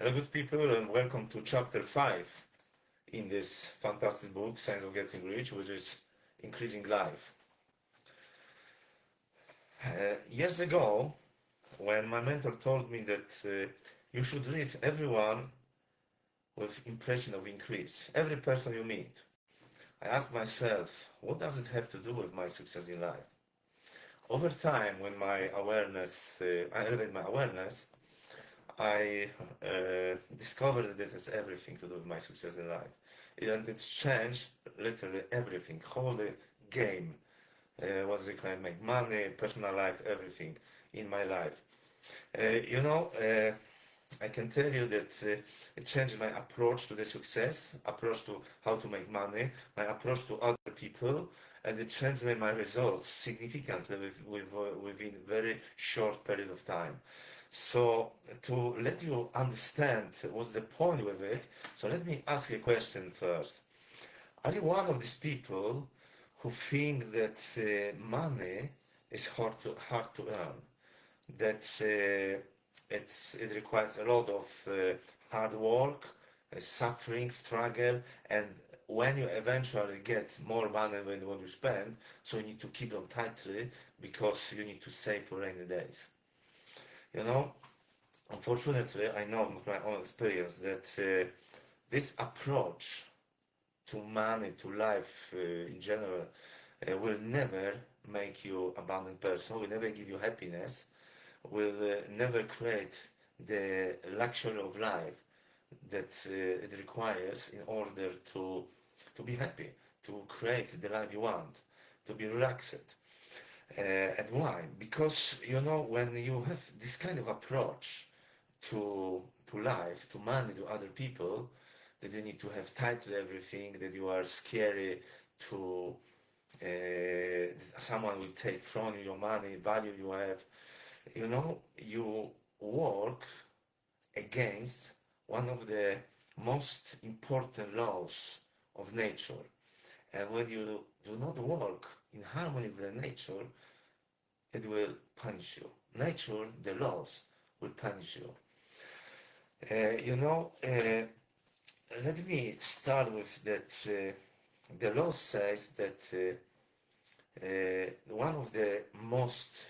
Hello, good people, and welcome to chapter 5 in this fantastic book, Science of Getting Rich, which is Increasing Life. Years ago, when my mentor told me that you should leave everyone with impression of increase, every person you meet, I asked myself, what does it have to do with my success in life? Over time, when I elevated my awareness, I discovered that it has everything to do with my success in life. And it's changed literally everything, whole the game. What's it called? Make money, personal life, everything in my life. You know, I can tell you that it changed my approach to the success, approach to how to make money, my approach to other people, and it changed my results significantly within very short period of time. So to let you understand what's the point with it, so let me ask you a question first. Are you one of these people who think that money is hard to earn? That it requires a lot of hard work, suffering, struggle, and when you eventually get more money than what you spend, so you need to keep them tightly because you need to save for rainy days. You know, unfortunately, I know from my own experience that this approach to money, to life in general, will never make you abundant person, will never give you happiness, will never create the luxury of life that it requires in order to be happy, to create the life you want, to be relaxed. And why? Because you know when you have this kind of approach to life, to money, to other people, that you need to have title everything, that you are scary to someone will take from you your money, value you have. You know, you work against one of the most important laws of nature. And when you do not work in harmony with the nature, it will punish you. Nature, the laws, will punish you. Let me start with that. The law says that one of the most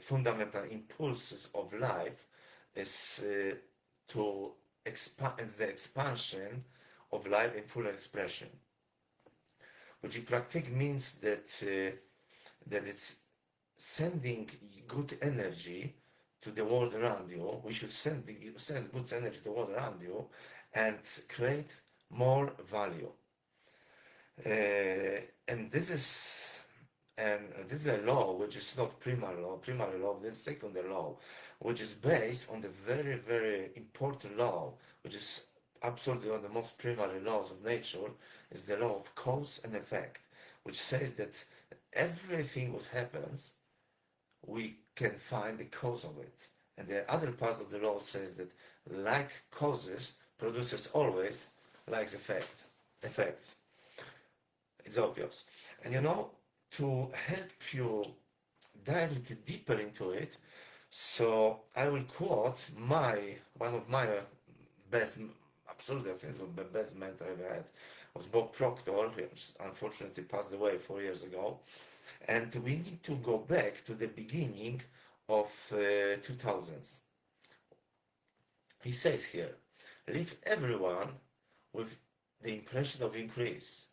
fundamental impulses of life is to expand the expansion of life in full expression, which in practice means that it's sending good energy to the world around you. We should send good energy to the world around you and create more value. And this is a law which is not primary law. Primary law, this is secondary law, which is based on the very, very important law, which is absolutely one of the most primary laws of nature, is the law of cause and effect, which says that everything what happens, we can find the cause of it. And the other part of the law says that like causes produces always like effects. It's obvious. And you know, to help you dive a little deeper into it, so I will quote one of my best, absolutely I think the best mentor I ever had was Bob Proctor, who unfortunately passed away 4 years ago. And we need to go back to the beginning of 2000s. He says here, leave everyone with the impression of increase.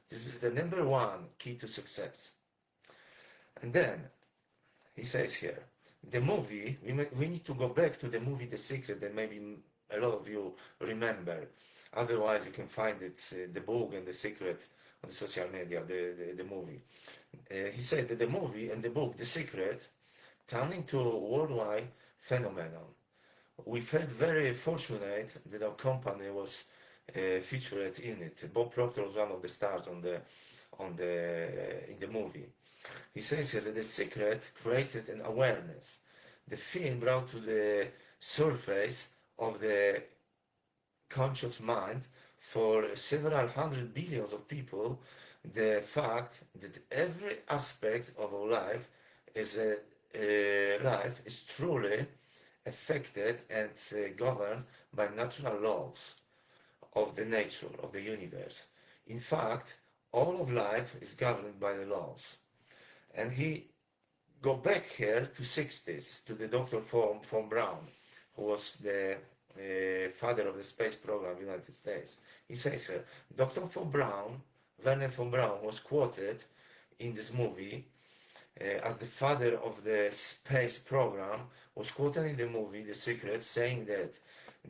This is the number one key to success. And then he says here, the movie, we need to go back to the movie The Secret that maybe a lot of you remember. Otherwise, you can find it, the book and The Secret on the social media, the movie. He said that the movie and the book, The Secret, turned into a worldwide phenomenon. We felt very fortunate that our company was featured in it. Bob Proctor was one of the stars in the movie. He says here that The Secret created an awareness. The film brought to the surface of the conscious mind for several hundred billions of people the fact that every aspect of our life is truly affected and governed by natural laws of the nature of the universe. In fact, all of life is governed by the laws. And he go back here to 60s to the Dr. von Braun, who was the father of the space program in the United States. He says here, Dr. von Braun, Werner von Braun, was quoted in this movie as the father of the space program, was quoted in the movie The Secret, saying that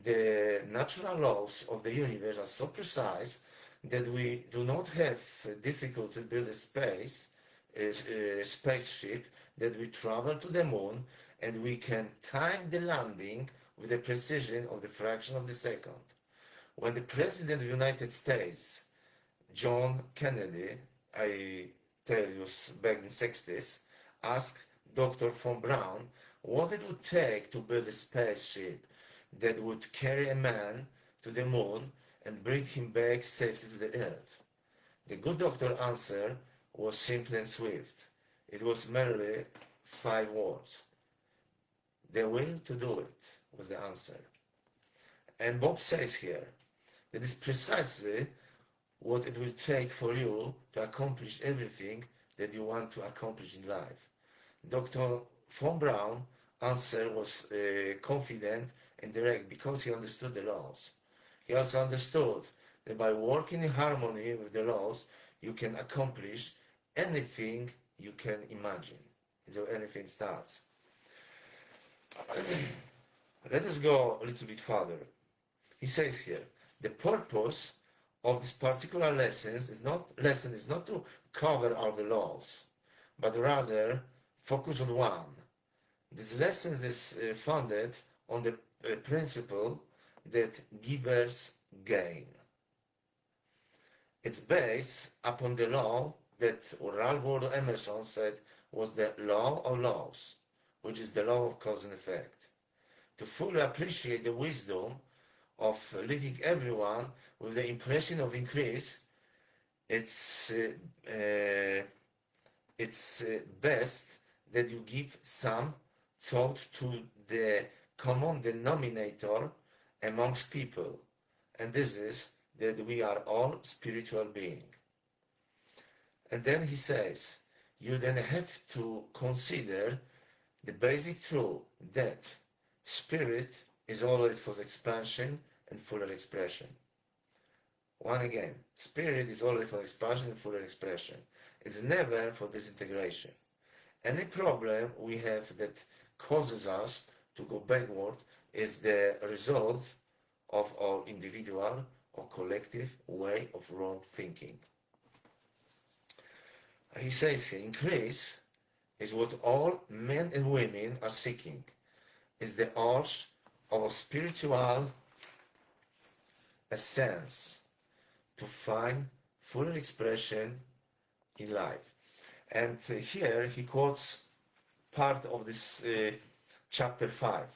the natural laws of the universe are so precise that we do not have difficulty to build a spaceship, that we travel to the moon and we can time the landing with the precision of the fraction of the second. When the President of the United States, John Kennedy, I tell you back in the 60s, asked Dr. von Braun what it would take to build a spaceship that would carry a man to the moon and bring him back safely to the earth. The good doctor answer was simple and swift. It was merely 5 words. The will to do it was the answer. And Bob says here that is precisely what it will take for you to accomplish everything that you want to accomplish in life. Dr. von Braun answer was confident and direct because he understood the laws. He also understood that by working in harmony with the laws, you can accomplish anything you can imagine. So anything starts. Let us go a little bit further. He says here, the purpose of this particular lesson is not to cover all the laws, but rather focus on one. This lesson is founded on the principle that givers gain. It's based upon the law that Ralph Waldo Emerson said was the law of laws, which is the law of cause and effect. To fully appreciate the wisdom of leaving everyone with the impression of increase, it's best that you give some thought to the common denominator amongst people, and this is that we are all spiritual beings. And then he says, you then have to consider the basic truth that spirit is always for expansion and fuller expression. One again, spirit is always for expansion and fuller expression. It's never for disintegration. Any problem we have that causes us to go backward is the result of our individual or collective way of wrong thinking. He says here, increase is what all men and women are seeking. Is the urge of a spiritual essence to find fuller expression in life. And here he quotes part of this chapter 5.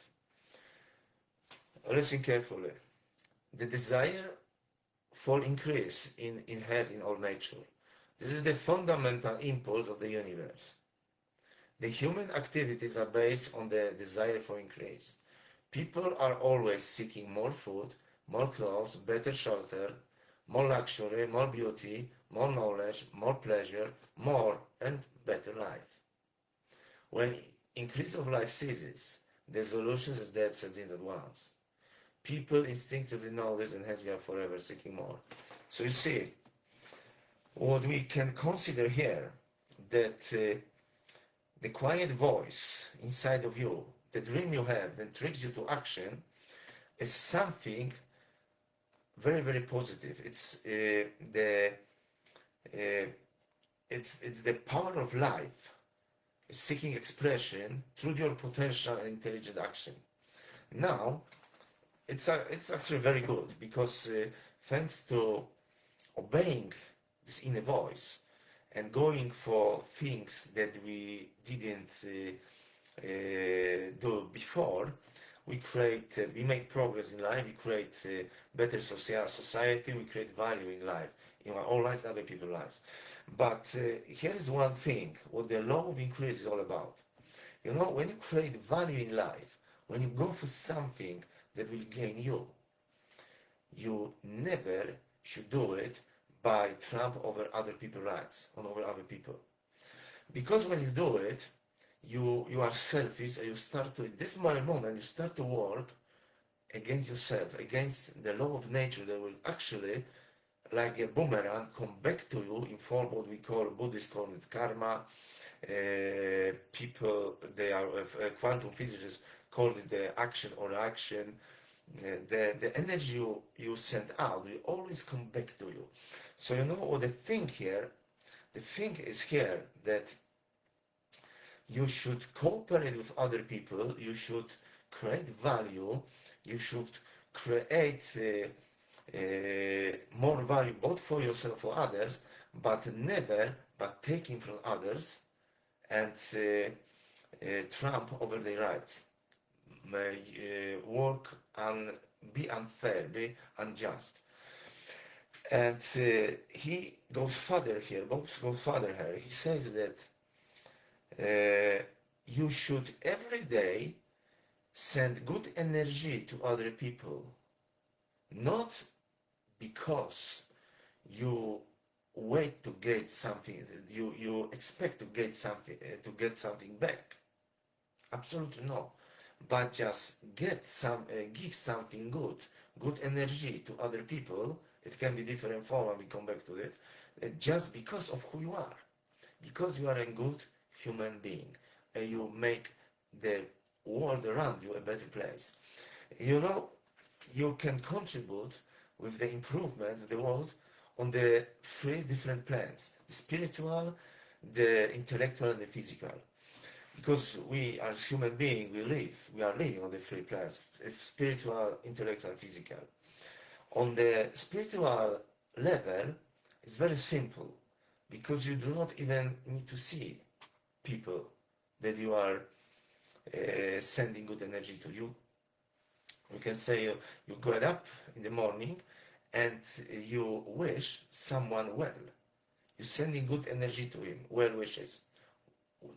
Listen carefully. The desire for increase inherent in all nature. This is the fundamental impulse of the universe. The human activities are based on the desire for increase. People are always seeking more food, more clothes, better shelter, more luxury, more beauty, more knowledge, more pleasure, more and better life. When increase of life ceases, the solution is dead sets in at once. People instinctively know this and hence we are forever seeking more. So you see, what we can consider here, that the quiet voice inside of you, the dream you have that tricks you to action, is something very, very positive. It's it's the power of life, seeking expression through your potential and intelligent action. Now, it's actually very good because thanks to obeying this inner voice and going for things that we didn't do before, we make progress in life, we create better society, we create value in life, in our own lives, other people's lives. But here is one thing, what the law of increase is all about. You know, when you create value in life, when you go for something that will gain you, you never should do it by trump over other people's rights, on over other people. Because when you do it, you are selfish, and you start to, in this moment, you start to work against yourself, against the law of nature that will actually, like a boomerang, come back to you in form what we call, Buddhists call it karma. People, they are quantum physicists call it the action or reaction. The energy you send out will always come back to you. So you know what the thing here, the thing is here that you should cooperate with other people, you should create value, you should create more value both for yourself and for others, but never but taking from others and trump over their rights. Work and be unfair, be unjust. And he goes further here, Bob goes further here. He says that you should every day send good energy to other people, not because you wait to get something, you expect to get something back. Absolutely no. But just give something good energy to other people. It can be different form, and we come back to it. Just because of who you are, because you are a good human being, and you make the world around you a better place. You know, you can contribute with the improvement of the world on the three different plans: the spiritual, the intellectual, and the physical. Because we as human beings, we are living on the three plans: spiritual, intellectual, and physical. On the spiritual level, it's very simple, because you do not even need to see people that you are sending good energy to. You can say you get up in the morning and you wish someone well. You're sending good energy to him, well wishes.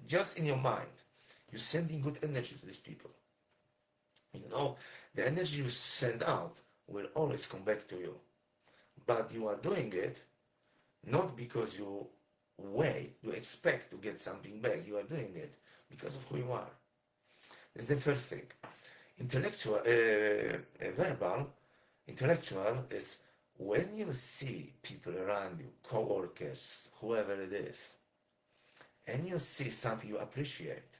Just in your mind, you're sending good energy to these people. You know, the energy you send out will always come back to you. But you are doing it not because you expect to get something back. You are doing it because of who you are. That's the first thing. Verbal, intellectual is when you see people around you, co-workers, whoever it is, and you see something you appreciate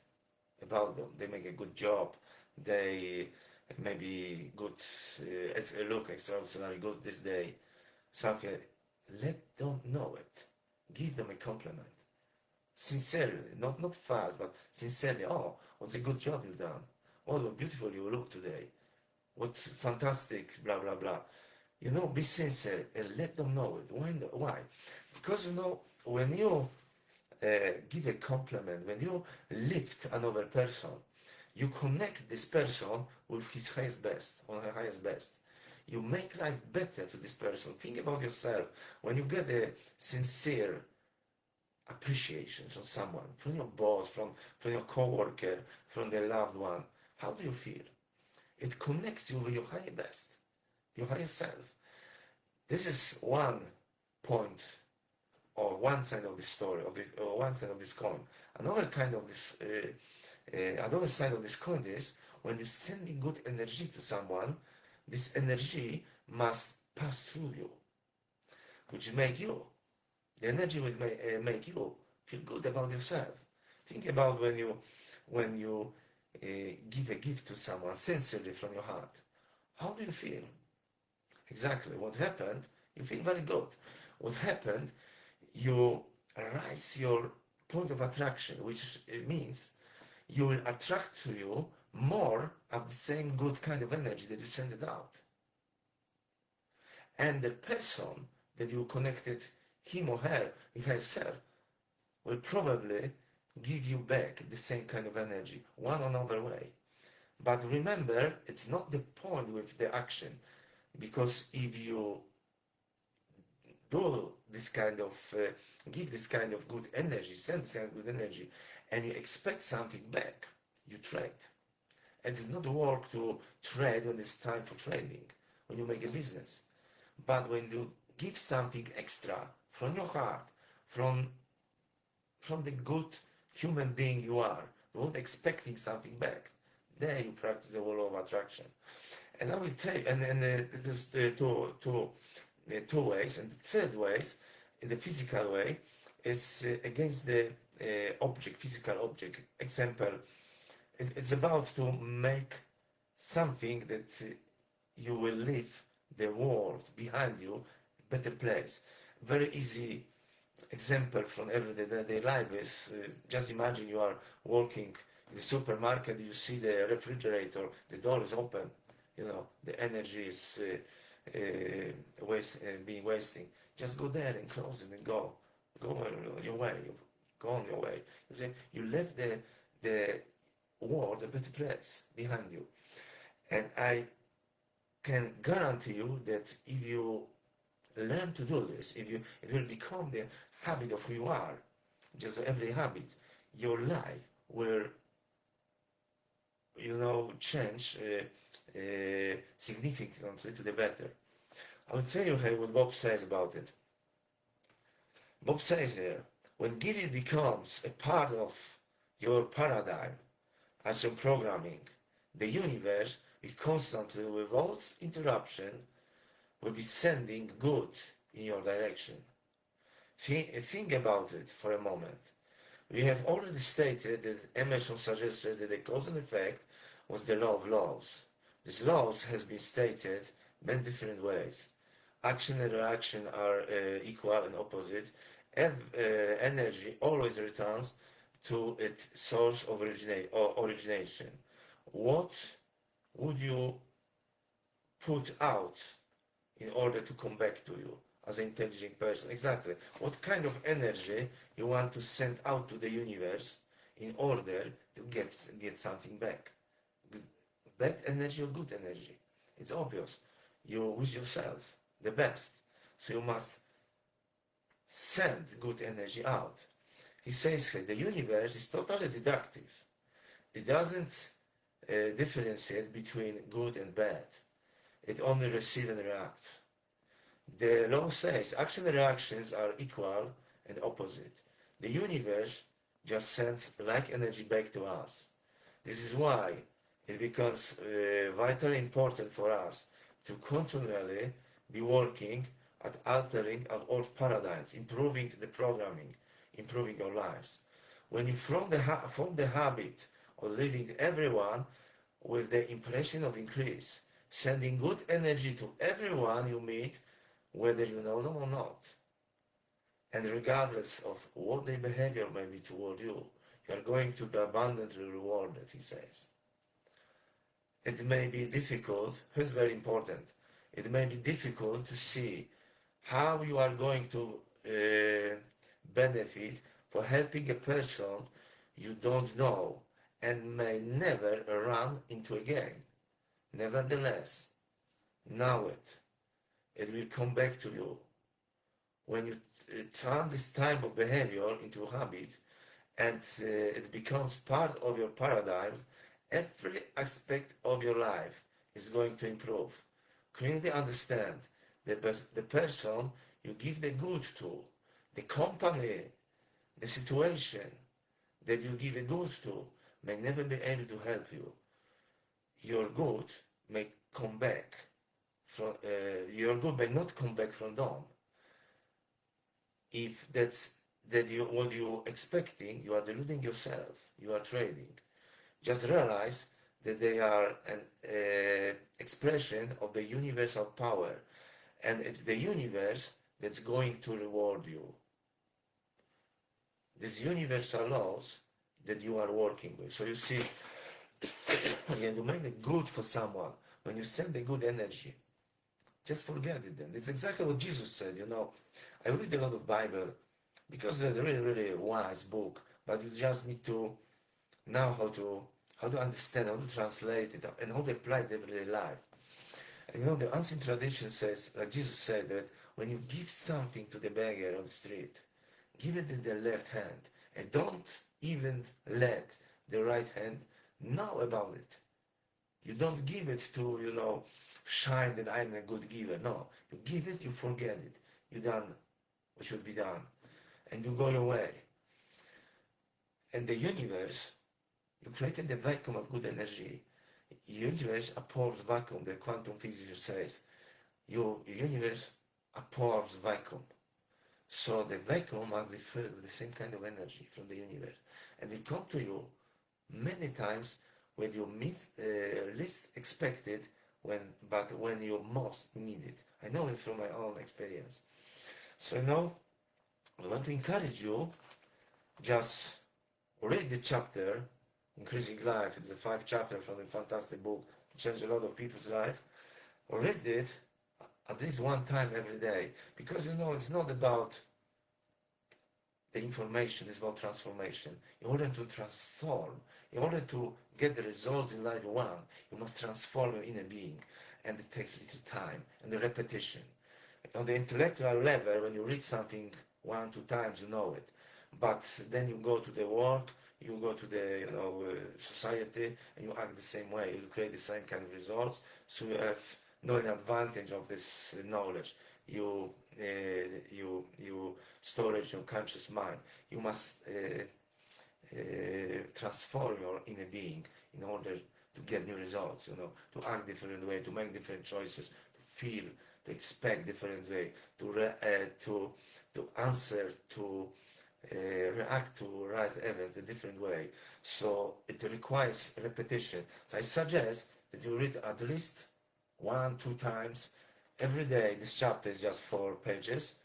about them. They make a good job. They maybe good, look extraordinarily good this day. Something. Let them know it. Give them a compliment. Sincerely, not fast, but sincerely. Oh, what's a good job you've done. Oh, what beautiful you look today. What fantastic, blah, blah, blah. You know, be sincere and let them know it. Why? Because, you know, when you give a compliment, when you lift another person, you connect this person with his highest best, or her highest best. You make life better to this person. Think about yourself. When you get a sincere appreciation from someone, from your boss, from your coworker, from their loved one, how do you feel? It connects you with your higher best, your higher self. This is one point, or one side of the story, or one side of this coin. Another kind of this, another side of this coin is when you're sending good energy to someone, this energy must pass through you, which make you. The energy will make you feel good about yourself. Think about when you give a gift to someone sincerely from your heart. How do you feel? Exactly. What happened? You feel very good. What happened? You rise your point of attraction, which means you will attract to you more of the same good kind of energy that you send it out. And the person that you connected, him or her, herself, will probably give you back the same kind of energy, one or another way. But remember, it's not the point with the action, because if you do this kind of, give this kind of good energy, send this kind of good energy, and you expect something back, you trade. And it's not work to trade when it's time for trading, when you make a business. But when you give something extra from your heart, from from the good human being you are, not expecting something back, there you practice the law of attraction. And I will tell you, and there's two ways, and the third ways, in the physical way, is against the object, physical object. Example, it's about to make something that you will leave the world behind you a better place. Very easy example from everyday life is just imagine you are working in the supermarket, you see the refrigerator, the door is open, the energy is being wasting. Just go there and close it and go on your way. Go on your way. You say you left the world a better place behind you, and I can guarantee you that if you learn to do this, it will become the habit of who you are, just every habit, your life will, change significantly to the better. I will tell you here what Bob says about it. Bob says here, when giving becomes a part of your paradigm as your programming, the universe will constantly, without interruption, will be sending good in your direction. Think about it for a moment. We have already stated that Emerson suggested that the cause and effect was the law of laws. This laws has been stated many different ways. Action and reaction are equal and opposite. Energy always returns to its source of origination. What would you put out in order to come back to you as an intelligent person? Exactly. What kind of energy you want to send out to the universe in order to get something back? Bad energy or good energy? It's obvious. You wish yourself the best. So you must send good energy out. He says here, the universe is totally deductive. It doesn't differentiate between good and bad. It only receives and reacts. The law says action and reactions are equal and opposite. The universe just sends like energy back to us. This is why it becomes vitally important for us to continually be working at altering our old paradigms, improving the programming, improving our lives. When you form the habit of living everyone with the impression of increase, sending good energy to everyone you meet, whether you know them or not, and regardless of what their behavior may be toward you, you are going to be abundantly rewarded, he says. It may be difficult, here's very important, it may be difficult to see how you are going to benefit for helping a person you don't know and may never run into again. Nevertheless, know it. It will come back to you. When you turn this type of behavior into a habit and it becomes part of your paradigm, every aspect of your life is going to improve. Clearly understand that the person you give the good to, the company, the situation that you give a good to may never be able to help you. Your good may come back from, your good may not come back from them. If what you're expecting, you are deluding yourself, you are trading. Just realize that they are an expression of the universal power, and it's the universe that's going to reward you. These universal laws that you are working with. So you see, when you make it good for someone, when you send the good energy, just forget it then. It's exactly what Jesus said, I read a lot of Bible because it's a really, really wise book, but you just need to know how to understand, how to translate it, and how to apply it in everyday life. And the ancient tradition says, like Jesus said, that when you give something to the beggar on the street, give it in the left hand, and don't even let the right hand know about it. You don't give it to, shine that I'm a good giver. No, you give it, you forget it. You done what should be done, and you go your way. And the universe, you created the vacuum of good energy. Universe absorbs vacuum. The quantum physics says your universe absorbs vacuum. So the vacuum must be filled with the same kind of energy from the universe, and it come to you many times when you least expected, but when you most need it. I know it from my own experience. So now I want to encourage you, just read the chapter Increasing Life. It's a 5 chapter from a fantastic book, changed a lot of people's life. Read it at least one time every day, because it's not about the information, it's about transformation. In order to transform, in order to get the results in life you want, you must transform your inner being, and it takes a little time and the repetition. On the intellectual level, when you read something 1, 2 times, you know it, but then you go to the work, you go to the society, and you act the same way. You create the same kind of results. So you have no advantage of this knowledge. You storage your conscious mind. You must transform your inner being in order to get new results. To act different way, to make different choices, to feel, to expect different way, to answer, to react to right events a different way. So it requires repetition. So I suggest that you read at least 1, 2 times every day. This chapter is just 4 pages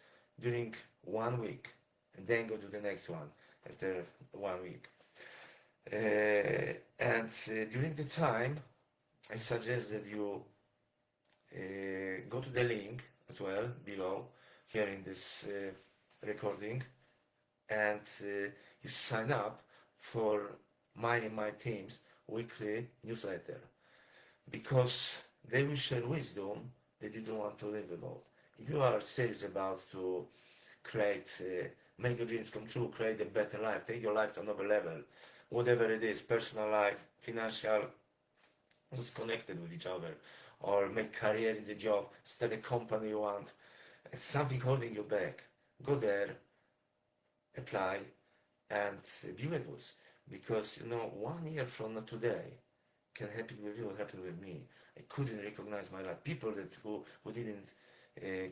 during 1 week, and then go to the next one after 1 week. And during the time, I suggest that you go to the link as well below here in this recording, and you sign up for my and my team's weekly newsletter, because they will share wisdom that you don't want to live without. If you are serious about to create, make your dreams come true, create a better life, take your life to another level, whatever it is, personal life, financial, who's connected with each other, or make career in the job, start a company you want, it's something holding you back, go there, apply, and be with us. Because 1 year from today can happen with you, happen with me. I couldn't recognize my life. People who didn't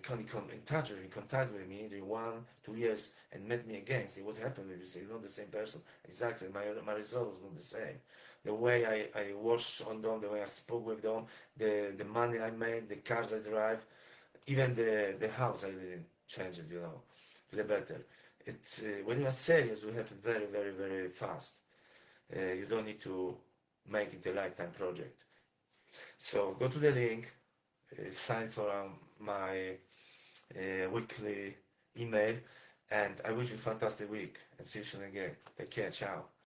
come in touch with me, contact with me during 1, 2 years and met me again, say what happened with you, say you're not the same person. Exactly, my result was not the same. The way I watched on them, the way I spoke with them, the money I made, the cars I drive, even the house I didn't change it, for the better. When you are serious, it happen very, very, very fast. You don't need to make it a lifetime project. So go to the link, sign for my weekly email, and I wish you a fantastic week, and see you soon again. Take care, ciao.